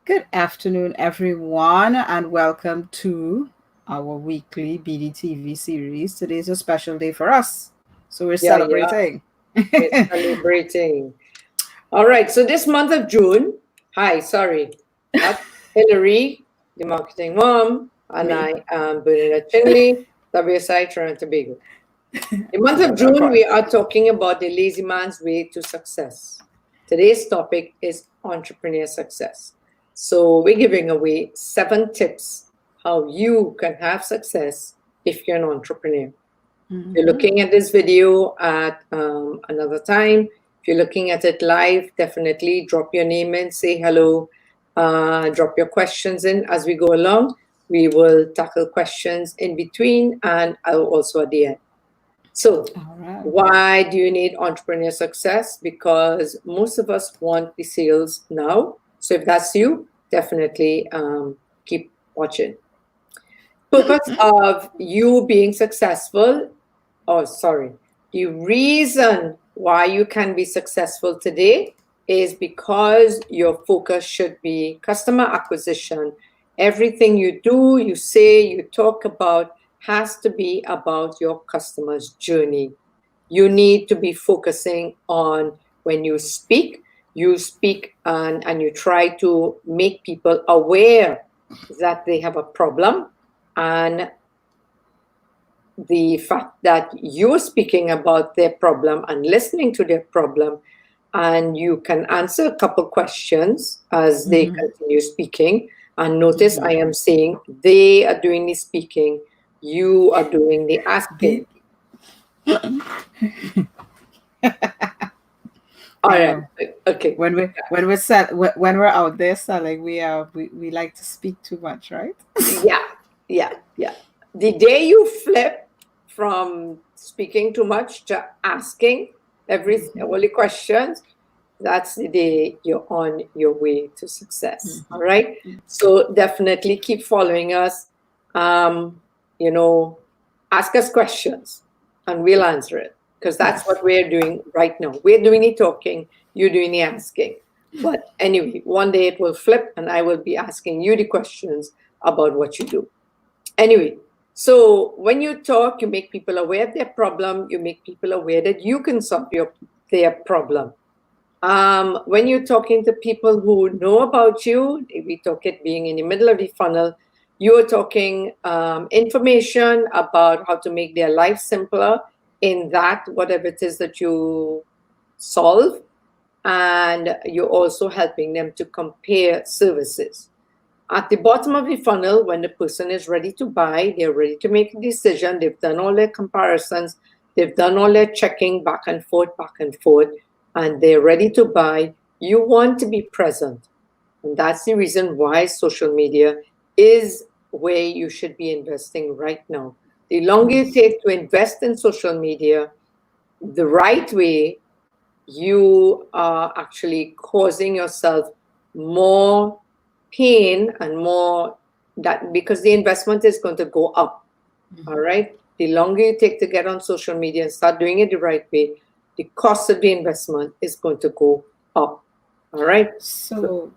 Good afternoon, everyone, and welcome to our weekly BDTV series. Today is a special day for us, so we're Yeah, celebrating. we're celebrating. All right, so this month of June, hi, sorry, that's Hillary, the marketing mom, and Me, I am Bernadette Chinley, WSI Toronto Tobago. The month of South June, Africa. we are talking about the lazy man's way to success. Today's topic is entrepreneur success. So we're giving away 7 tips how you can have success if you're an entrepreneur. If you're looking at this video at another time, if you're looking at it live, definitely drop your name in, say hello, drop your questions in as we go along. We will tackle questions in between and also at the end. So, All right. why do you need entrepreneur success? Because most of us want the sales now. So, if that's you, definitely keep watching. Purpose of you being successful, oh, sorry, the reason why you can be successful today is because your focus should be customer acquisition. Everything you do, you say, you talk about has to be about your customer's journey. You need to be focusing on when you speak and you try to make people aware that they have a problem, and the fact that you're speaking about their problem and listening to their problem, and you can answer a couple questions as they Mhm, continue speaking. And notice I mhm. am saying they are doing the speaking, you are doing the asking. Be- All I right. know Okay. when we're out there selling, we like to speak too much, right? Yeah, yeah. The day you flip from speaking too much to asking all the questions, that's the day you're on your way to success. All right. So definitely keep following us. Um, you know, ask us questions and we'll answer it, because that's Yes. what we're doing right now. We're doing the talking, you're doing the asking. But anyway, one day it will flip and I will be asking you the questions about what you do. Anyway, so when you talk, you make people aware of their problem, you make people aware that you can solve their problem. When you're talking to people who know about you, we talk it being in the middle of the funnel, you're talking information about how to make their life simpler in that, whatever it is that you solve. And you're also helping them to compare services. At the bottom of the funnel, when the person is ready to buy, they're ready to make a decision, they've done all their comparisons, they've done all their checking back and forth, and they're ready to buy. You want to be present. And that's the reason why social media is where you should be investing right now. The longer you Yes. take to invest in social media the right way, you are actually causing yourself more pain and more, that because the investment is going to go up. All right. The longer you take to get on social media and start doing it the right way, the cost of the investment is going to go up. All right. So, So,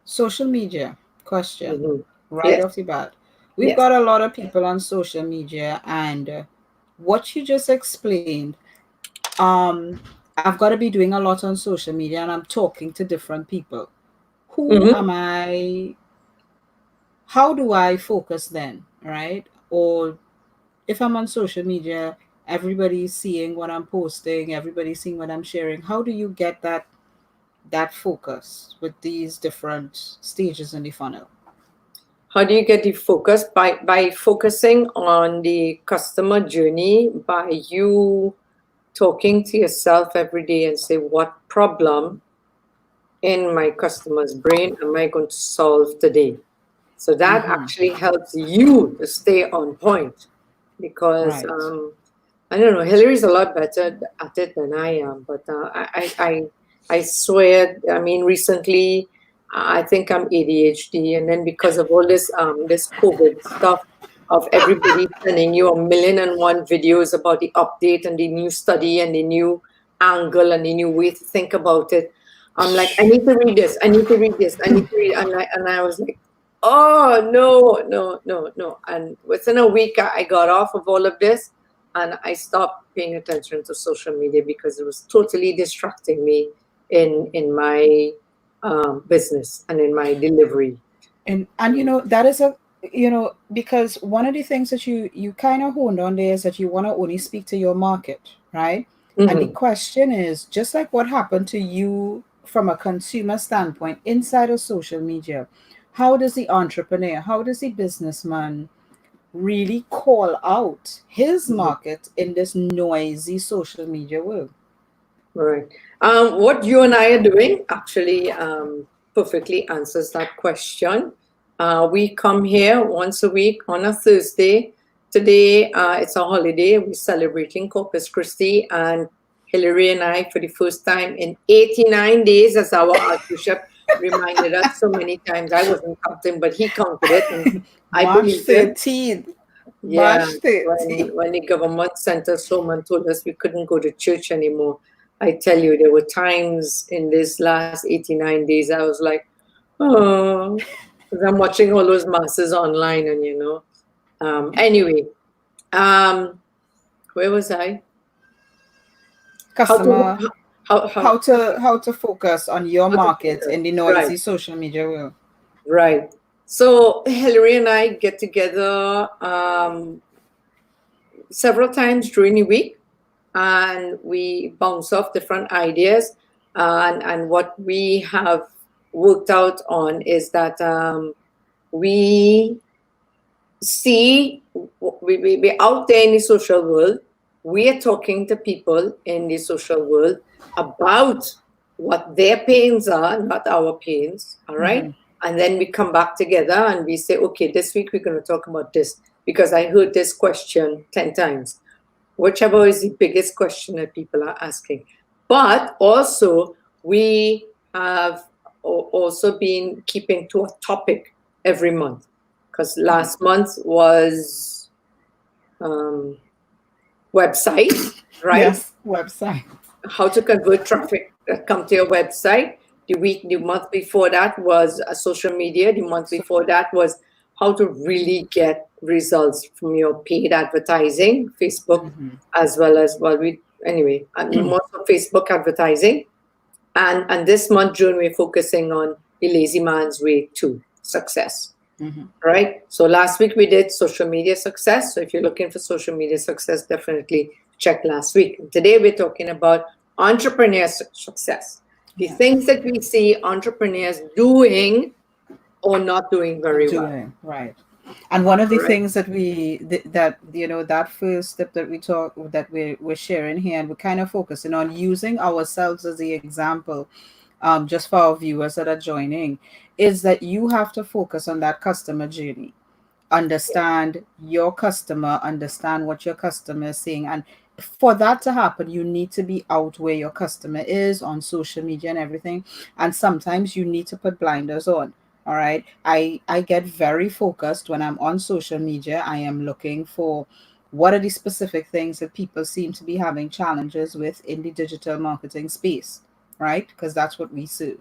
social media question mhm. right Yes, off the bat. We've yes. got a lot of people on social media, and what you just explained, um, I've got to be doing a lot on social media, and I'm talking to different people. Who Mhm. am I? How do I focus then, right? Or if I'm on social media, everybody's seeing what I'm posting, everybody's seeing what I'm sharing. How do you get that focus with these different stages in the funnel? How do you get the focus? By focusing on the customer journey, by you talking to yourself every day and say, what problem in my customer's brain am I going to solve today? So that Mm-hmm. actually helps you to stay on point, because Right. I don't know, Hillary's a lot better at it than I am, but I swear, I mean, recently I think I'm ADHD, and then because of all this COVID stuff of everybody sending you a million and one videos about the update and the new study and the new angle and the new way to think about it, I'm like, I need to read this. I need to read this. I need to read. And I was like, oh no, no, no, no. And within a week, I got off of all of this, and I stopped paying attention to social media because it was totally distracting me in my business and in my delivery. And that is a, because one of the things that you kind of honed on there is that you want to only speak to your market, right? And the Mm-hmm. question is, just like what happened to you from a consumer standpoint inside of social media, how does the entrepreneur, how does the businessman really call out his Mm-hmm. market in this noisy social media world? Right. What you and I are doing actually perfectly answers that question. We come here once a week on a Thursday. Today, it's a holiday. We're celebrating Corpus Christi, and Hillary and I, for the first time in 89 days, as our Archbishop reminded us so many times. I wasn't counting, but he counted it, and I March believed him. 13th. Yeah, March 13th. when the government sent us home and told us we couldn't go to church anymore, I tell you, there were times in this last 89 days I was like, oh, 'cause I'm watching all those masses online, and anyway, um, where was I? How to Customer, how how to focus on your how to market focus? in the Right, noisy social media world. right. So Hillary and I get together several times during the week, and we bounce off different ideas. And what we have worked out on is that we see, we're out there in the social world. We are talking to people in the social world about what their pains are, not our pains. All right. Mhm. And then we come back together and we say, okay, this week we're going to talk about this because I heard this question 10 times. Whichever is the biggest question that people are asking. But also, we have also been keeping to a topic every month, because last month was website, right? Yes, website. How to convert traffic that come to your website. The month before that was social media. The month So, before that was how to really get results from your paid advertising, Facebook, mhm. as well as, well, anyway, most of Facebook advertising. And this month, June, we're focusing on the lazy man's way to success. Mhm. Right. So last week we did social media success. So if you're looking for social media success, definitely check last week. Today we're talking about entrepreneur success. The Yes. things that we see entrepreneurs doing or not doing very well. Doing right. And one of the All right. things that that that first step that we're sharing here, and we're kind of focusing on using ourselves as the example, just for our viewers that are joining, is that you have to focus on that customer journey, understand your customer, understand what your customer is saying. And for that to happen, you need to be out where your customer is on social media and everything. And sometimes you need to put blinders on. All right. I get very focused when I'm on social media. I am looking for what are the specific things that people seem to be having challenges with in the digital marketing space, right? Because that's what we serve.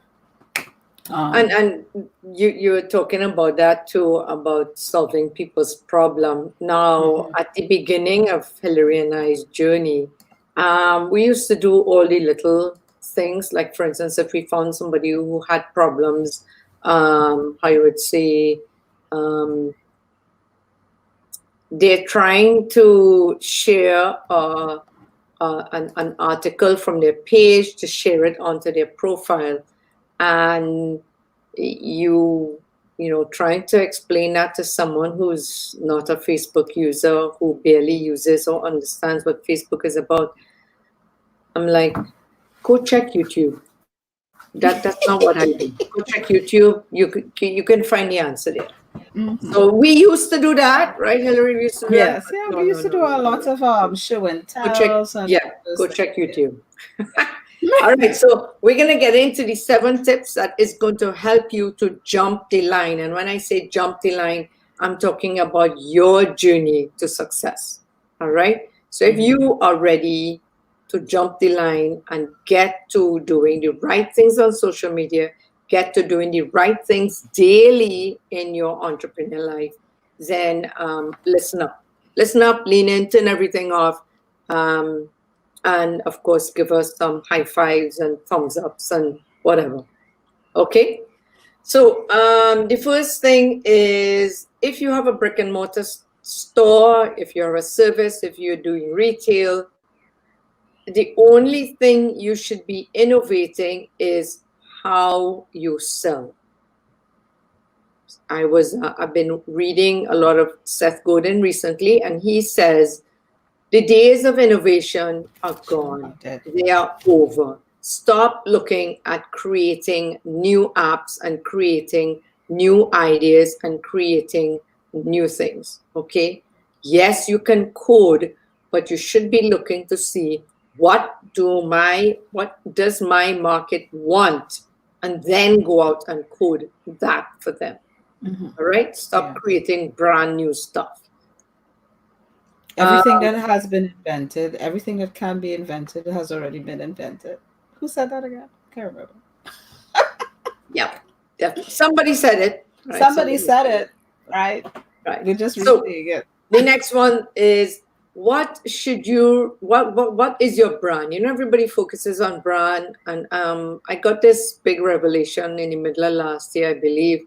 And Um, you were talking about that too, about solving people's problem. Now, mhm. at the beginning of Hillary and I's journey, we used to do all the little things. Like, for instance, if we found somebody who had problems, I would say um, they're trying to share an article from their page to share it onto their profile, and trying to explain that to someone who's not a Facebook user, who barely uses or understands what Facebook is about. I'm like, go check YouTube. That's not what I do. Go check YouTube. You can find the answer there. Mhm. So we used to do that, right, Hillary? We used to do that. Yes, But yeah, no, we no, used to no, do a no, lot no. of show and Go check, tells and yeah, those go things. check YouTube. All right, so we're going to get into the 7 tips that is going to help you to jump the line. And when I say jump the line, I'm talking about your journey to success. All right. So if Mhm. you are ready to jump the line and get to doing the right things on social media, get to doing the right things daily in your entrepreneur life, then listen up. Listen up, lean in, turn everything off. And of course, give us some high fives and thumbs ups and whatever. Okay? So the first thing is, if you have a brick and mortar store, if you're a service, if you're doing retail, the only thing you should be innovating is how you sell. I've been reading a lot of Seth Godin recently, and he says the days of innovation are gone. They are over. Stop looking at creating new apps and creating new ideas and creating new things. Okay? Yes, you can code, but you should be looking to see what does my market want, and then go out and code that for them. All right? Stop creating brand new stuff. Everything that has been invented, everything that can be invented has already been invented. Who said that again? Can't remember. Yeah. Somebody said it. Right? Somebody said it, right? Right. We're just repeating it. The next one is, what is your brand? You know, everybody focuses on brand, and I got this big revelation in the middle of last year, I believe.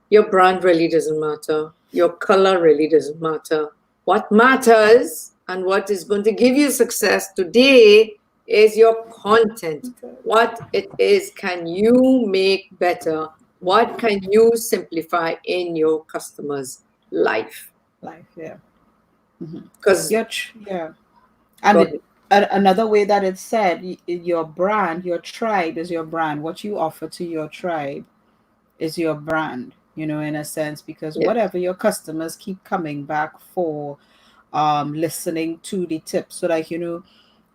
Your brand really doesn't matter. Your color really doesn't matter. What matters and what is going to give you success today is your content. What it is can you make better? What can you simplify in your customer's life? Yeah. Because and another way that it's said, your brand, your tribe is your brand. What you offer to your tribe is your brand, you know, in a sense, because whatever your customers keep coming back for, listening to the tips. So like, you know,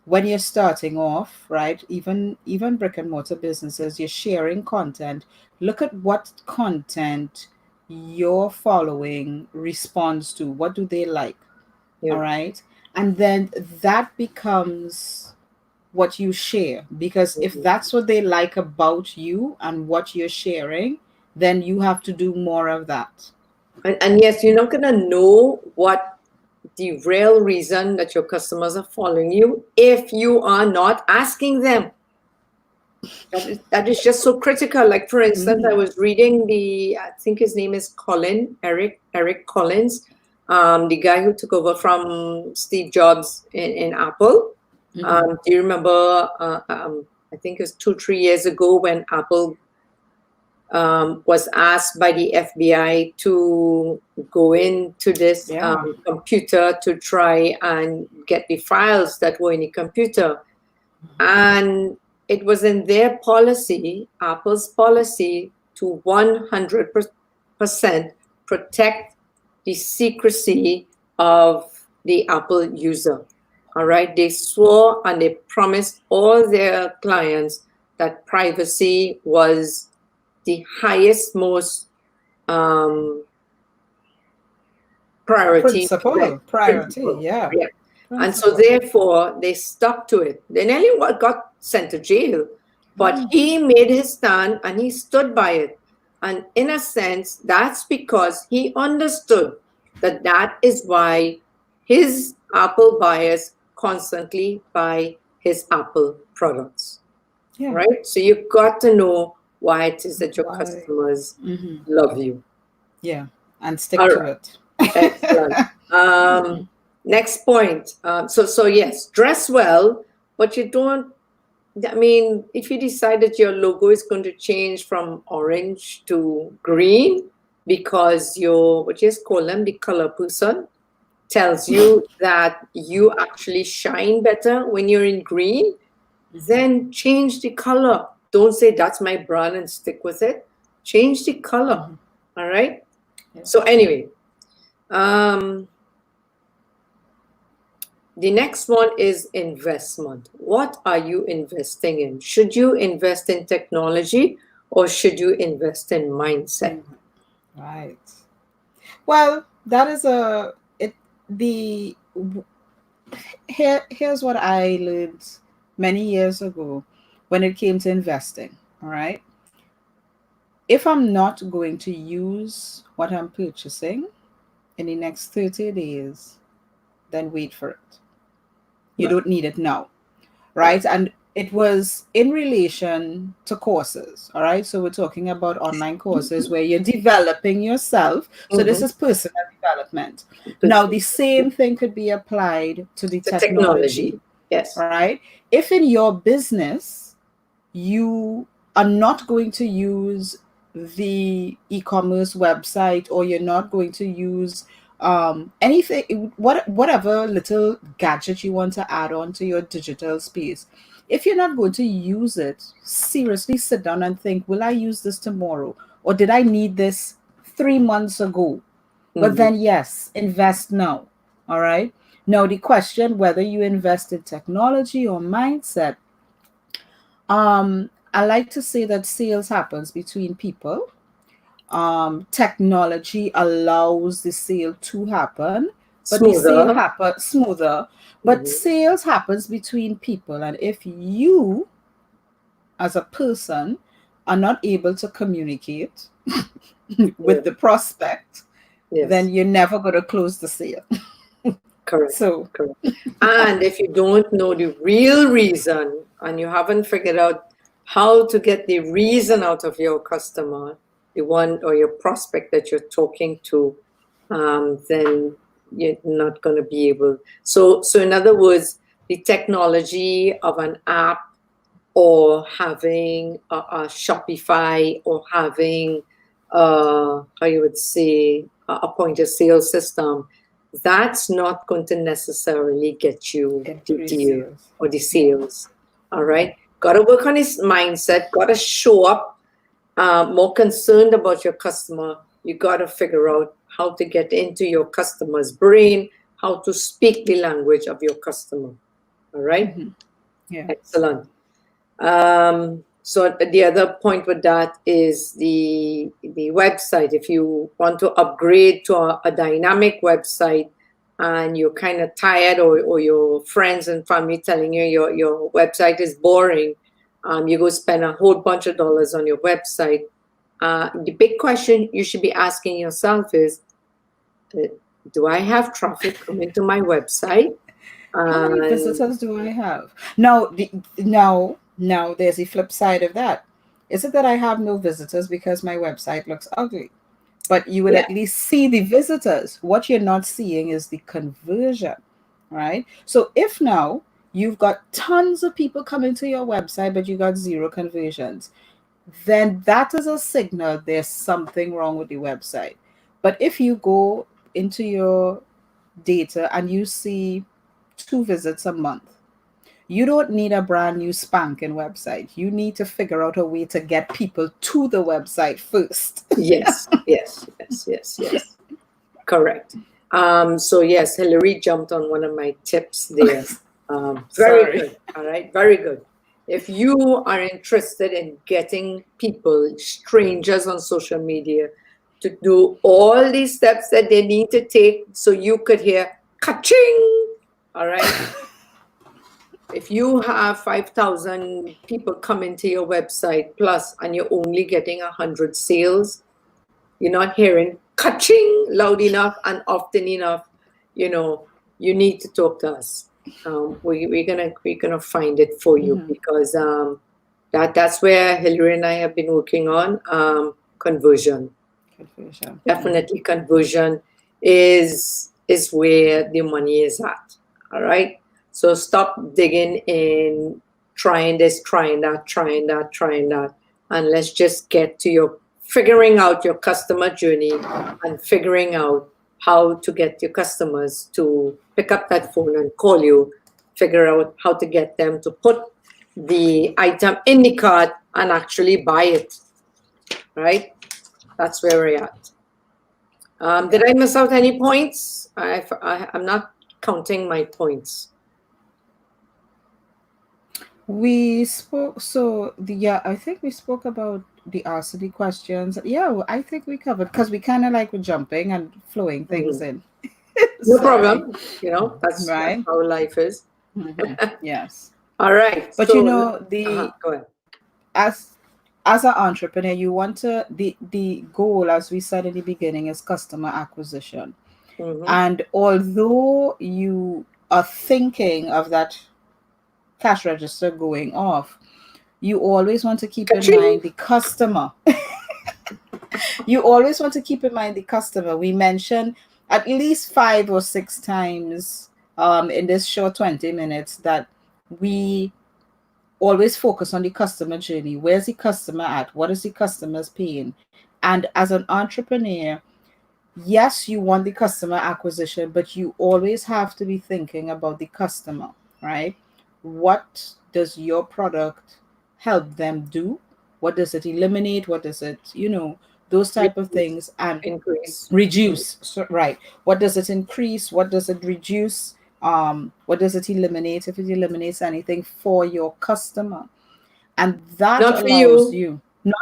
when you're starting off, right, even brick and mortar businesses, you're sharing content. Look at what content your following responds to. What do they like? All right. And then that becomes what you share, because if that's what they like about you and what you're sharing, then you have to do more of that. And yes, you're not going to know what the real reason that your customers are following you if you are not asking them. That is just so critical. Like, for instance, I was reading I think his name is Eric Collins, the guy who took over from Steve Jobs in Apple. Do you remember, I think it was 2-3 years ago, when Apple was asked by the FBI to go into this computer to try and get the files that were in the computer. And it was in their policy, Apple's policy, to 100% protect the secrecy of the Apple user. All right. They swore and they promised all their clients that privacy was the highest, most priority. Principle, yeah. And so therefore they stuck to it. They nearly got sent to jail, but he made his stand and he stood by it. And in a sense, that's because he understood that is why his Apple buyers constantly buy his Apple products. Right? So you've got to know why it is that your customers love you. Yeah, and stick to it. Excellent. Next point. So yes, dress well, but you don't. I mean, if you decide that your logo is going to change from orange to green because what you just call them, the color person, tells you that you actually shine better when you're in green, then change the color. Don't say that's my brand and stick with it. Change the color. All right. So anyway, the next one is investment. What are you investing in? Should you invest in technology or should you invest in mindset? Right. Well, that is Here's what I learned many years ago when it came to investing. All right. If I'm not going to use what I'm purchasing in the next 30 days, then wait for it. You Right. don't need it now. Right. Right? And it was in relation to courses. All right. So we're talking about online courses where you're developing yourself. So this Mm-hmm. is personal development. Now, the same thing could be applied to the The technology, technology. Yes. right? If in your business you are not going to use the e-commerce website, or you're not going to use anything, whatever little gadget you want to add on to your digital space, if you're not going to use it, seriously sit down and think, will I use this tomorrow, or did I need this 3 months ago? But Mm-hmm. then yes, invest now. All right. Now the question whether you invest in technology or mindset, I like to say that sales happens between people. Technology allows the sale to happen, but the sale Smoother. happens smoother. But Mm-hmm. sales happens between people, and if you, as a person, are not able to communicate Yeah. with the prospect, then Yes. you're never going to close the sale. Correct. So, Correct. And if you don't know the real reason and you haven't figured out how to get the reason out of your customer, the one or your prospect that you're talking to, then you're not going to be able. So in other words, the technology of an app, or having a Shopify, or having how you would say a point of sale system, that's not going to necessarily get you the increase deal sales. or the Yeah. sales. All right, got to work on his mindset. Got to show up more concerned about your customer. You got to figure out how to get into your customer's brain, how to speak the language of your customer. All right, Hmm. Yeah. excellent. So the other point with that is the website. If you want to upgrade to a dynamic website, and you're kind of tired, or your friends and family telling you your website is boring, you go spend a whole bunch of dollars on your website. The big question you should be asking yourself is, uh, do I have traffic coming to my website? How many And visitors do I have? Now there's a flip side of that. Is it that I have no visitors because my website looks ugly? But you would yeah, at least see the visitors. What you're not seeing is the conversion, right? So if now you've got tons of people coming to your website, but you got zero conversions, then that is a signal there's something wrong with the website. But if you go into your data and you see 2 visits a month, you don't need a brand new spanking website. You need to figure out a way to get people to the website first. yes, yes, yes, yes, yes. Correct. So yes, Hillary jumped on one of my tips there. Very Sorry. good. All right, very good. If you are interested in getting people, strangers on social media, to do all these steps that they need to take, so you could hear ka-ching. All right. If you have 5,000 people coming to your website plus, and you're only getting 100 sales, you're not hearing ka-ching loud enough and often enough, you know, you need to talk to us. We're gonna find it for you, Mhm. because that's where Hillary and I have been working on, conversion. Confusion. Mhm. Definitely, conversion is where the money is at. All right. So stop digging in, trying this, trying that, trying that, trying that, and let's just get to your figuring out your customer journey, and figuring out how to get your customers to pick up that phone and call you. Figure out how to get them to put the item in the cart and actually buy it. Right. That's where we're at. Did Yeah. I miss out any points? I'm not counting my points. We spoke, so yeah, I think we spoke about the RCD questions. Yeah, I think we covered because we kind of like were jumping and flowing things Mhm. in. No Sorry. problem. You know, that's Right. how life is. Yes. All right. But you So, know, go ahead. as as an entrepreneur, you want to the goal, as we said in the beginning, is customer acquisition. Mm-hmm. And although you are thinking of that cash register going off, you always want to keep in Ka-ching! mind the customer. You always want to keep in mind the customer. We mentioned at least 5 or 6 times in this short 20 minutes that we always focus on the customer journey. Where's the customer at? What is the customer's paying? And as an entrepreneur, yes, you want the customer acquisition, but you always have to be thinking about the customer, right? What does your product help them do? What does it eliminate? What does it, those type of Reduce, things, and increase. reduce. So, right. What does it increase? What does it reduce? What does it eliminate? If it eliminates anything for your customer. And that Not for allows you. you,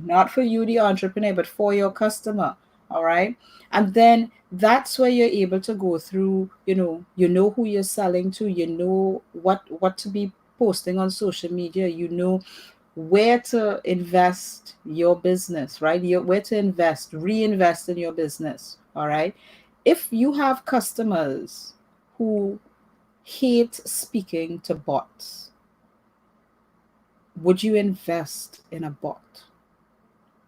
not for you, the entrepreneur, but for your customer. All right. And then that's where you're able to go through, you know who you're selling to, you know what to be posting on social media, you know where to invest your business, right? Where to reinvest in your business. All right. If you have customers who hate speaking to bots, would you invest in a bot?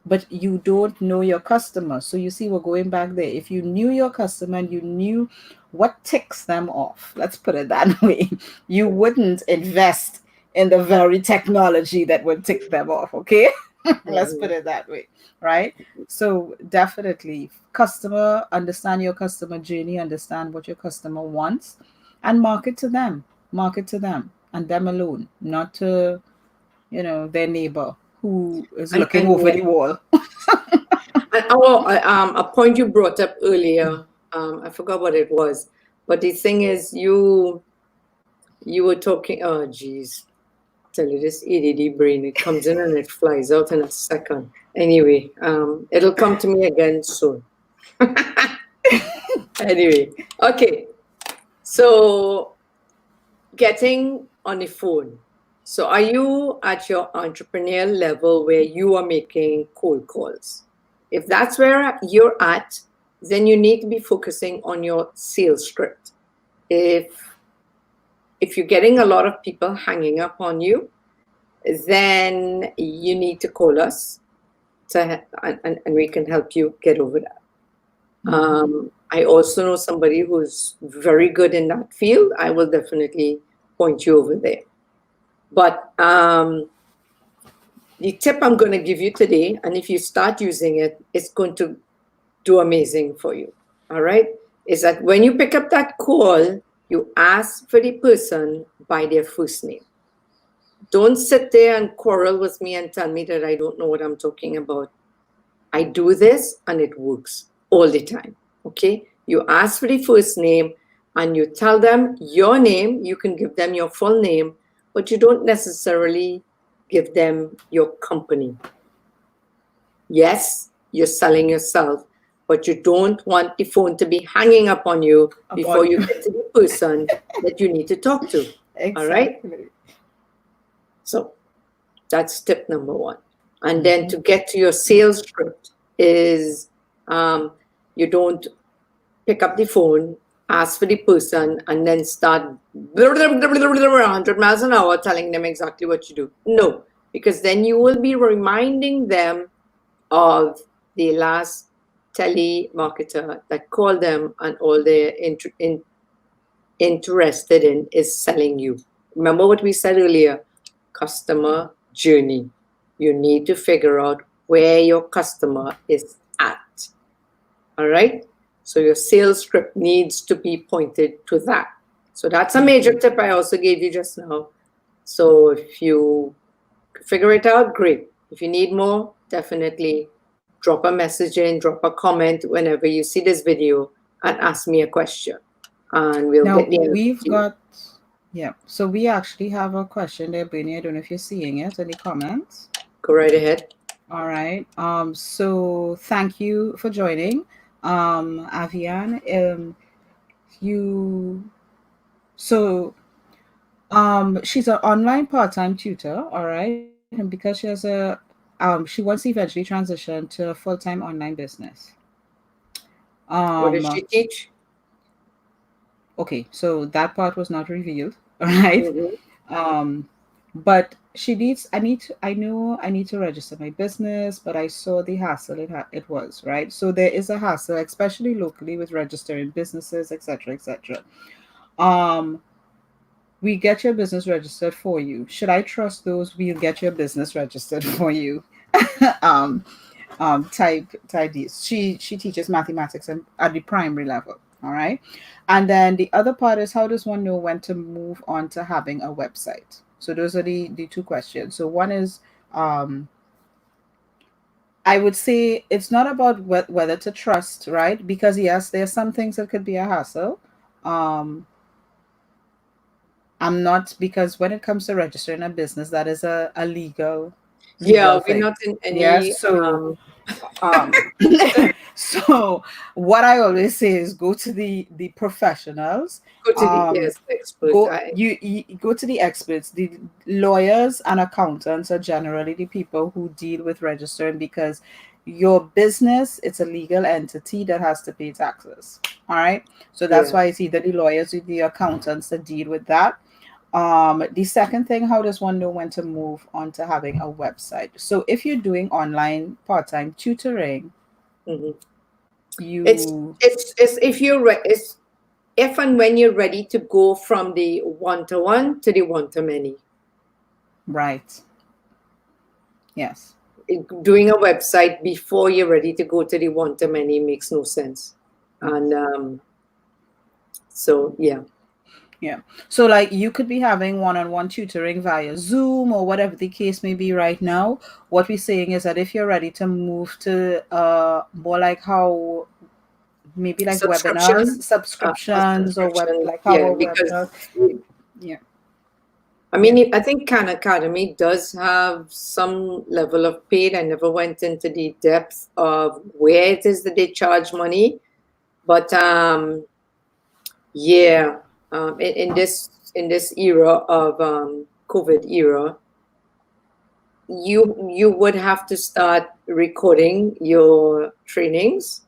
But you don't know your customer. So you see, we're going back there. If you knew your customer and you knew what ticks them off, let's put it that way, you wouldn't invest in the very technology that would tick them off. Okay. Let's put Mhm. it that way. Right. So definitely understand your customer journey, understand what your customer wants, and market to them and them alone, not to their neighbor who is looking And over the wall. a point you brought up earlier, I forgot what it was, but the thing is, you were talking. Oh, geez, tell you this ADD brain, it comes in and it flies out in a second. Anyway, it'll come to me again soon. Anyway, okay. So getting on the phone. So are you at your entrepreneur level where you are making cold calls? If that's where you're at, then you need to be focusing on your sales script. If you're getting a lot of people hanging up on you, then you need to call us and we can help you get over that. I also know somebody who's very good in that field. I will definitely point you over there. But the tip I'm going to give you today, and if you start using it, it's going to do amazing for you. All right? Is that when you pick up that call, you ask for the person by their first name. Don't sit there and quarrel with me and tell me that I don't know what I'm talking about. I do this and it works all the time. Okay? You ask for the first name and you tell them your name. You can give them your full name, but you don't necessarily give them your company. Yes, you're selling yourself, but you don't want the phone to be hanging up on you before you get to the person that you need to talk to. Exactly. All right? So that's tip number one. And then to get to your sales script is you don't pick up the phone, ask for the person, and then start 100 miles an hour telling them exactly what you do. No, because then you will be reminding them of the last telemarketer that called them and all they're interested in is selling you. Remember what we said earlier, customer journey. You need to figure out where your customer is at. All right? So your sales script needs to be pointed to that. So that's a major tip I also gave you just now. So if you figure it out, great. If you need more, definitely drop a message in, drop a comment whenever you see this video and ask me a question. And we'll Now get the answer we've to you. got, yeah. So we actually have a question there, Bernie. I don't know if you're seeing it in the comments. Go right ahead. All right. So thank you for joining, Avian. you so she's an online part-time tutor, all right, and because she has a she wants to eventually transition to a full-time online business. What does um she teach? okay, so that part was not revealed. All right. Mm-hmm. um but she needs I know I need to register my business, but I saw the hassle it was, right? So there is a hassle, especially locally, with registering businesses, etc., etc. um we get your business registered for you. Should I trust those we'll get your business registered for you um type D's? She teaches mathematics at the primary level. All right. And then the other part is, how does one know when to move on to having a website? So those are the two questions. So one is, um I would say it's not about whether to trust, right? Because yes, there's some things that could be a hassle. um I'm not, because when it comes to registering a business, that is a legal Yeah, we're thing. not in Yes. any So um so what I always say is, go to the professionals. go to the, um yes, expert. go you go to the experts. The lawyers and accountants are generally the people who deal with registering, because your business, it's a legal entity that has to pay taxes. All right. So that's Yeah. why it's either the lawyers or the accountants that deal with that. The second thing, how does one know when to move on to having a website? So if you're doing online part-time tutoring, Hmm. It's you it's if you're it's if and when you're ready to go from the one-to-one to the one-to-many. right. Yes. Doing a website before you're ready to go to the one-to-many makes no sense. And Yes. so yeah. Yeah. So like you could be having one-on-one tutoring via Zoom or whatever the case may be right now. What we're saying is that if you're ready to move to more like how, maybe like webinars, Subscription, a subscriptions, or web, subscription, like how yeah, a because webinar. Yeah. I Yeah. mean, I think Khan Academy does have some level of paid. I never went into the depth of where it is that they charge money, but yeah, in this era of COVID era, you would have to start recording your trainings,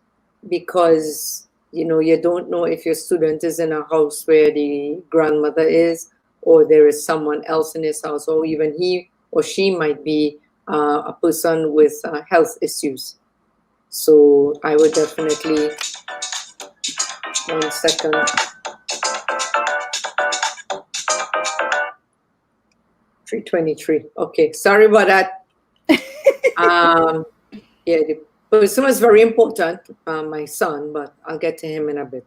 because you don't know if your student is in a house where the grandmother is, or there is someone else in his house, or even he or she might be a person with health issues. So I would definitely, 1 second. 3:23. Okay, sorry about that. um yeah, the person was very important, my son, but I'll get to him in a bit.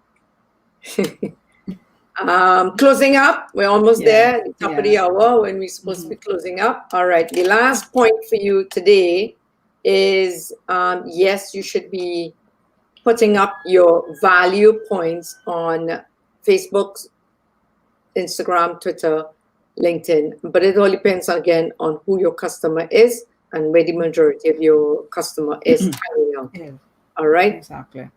Closing up, we're almost Yeah. there, the top of the Yeah. hour when we're supposed to Mhm. be closing up. All right, the last point for you today is, yes, you should be putting up your value points on Facebook, Instagram, Twitter, LinkedIn, but it all depends again on who your customer is and where the majority of your customer is hanging out. Yeah. All right. Exactly.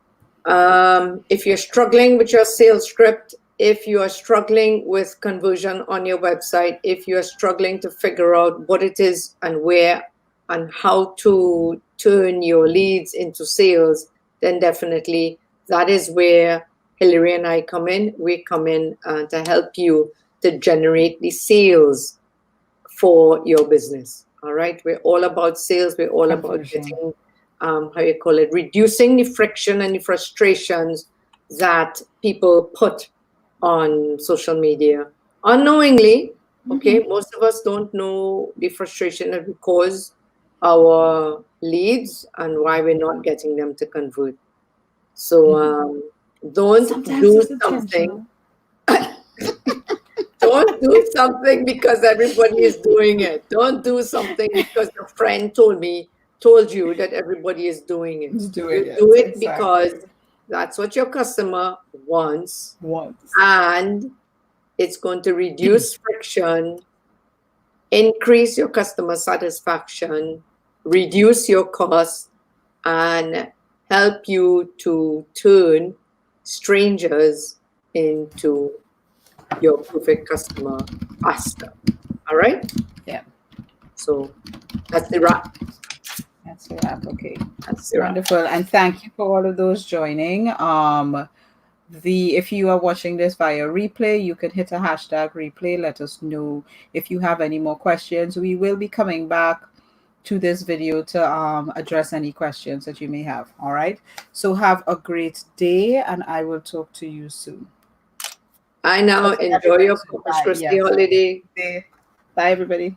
If you're struggling with your sales script, if you are struggling with conversion on your website, if you are struggling to figure out what it is and where and how to turn your leads into sales, then definitely that is where Hillary and I come in. We come in to help you to generate the sales for your business. All right. We're all about sales. We're all about Conversion. getting, how you call it, reducing the friction and the frustrations that people put on social media unknowingly. Okay. Hmm. Most of us don't know the frustration that we cause our leads and why we're not getting them to convert. So Hmm. don't Sometimes do it's something intentional. Don't do something because everybody is doing it. Don't do something because your friend told you that everybody is doing it. Let's do You it. do Yes, it because exactly. that's what your customer wants, Once. and it's going to reduce friction, increase your customer satisfaction, reduce your costs, and help you to turn strangers into your perfect customer faster. All right. Yeah. So that's the wrap. That's a wrap. Okay. That's the wrap. Wonderful. And thank you for all of those joining. If you are watching this via replay, you can hit a hashtag replay. Let us know if you have any more questions. We will be coming back to this video to address any questions that you may have. All right. So have a great day, and I will talk to you soon. I now Okay, enjoy your everybody, Corpus bye. Christi Yes. holiday. Bye, everybody.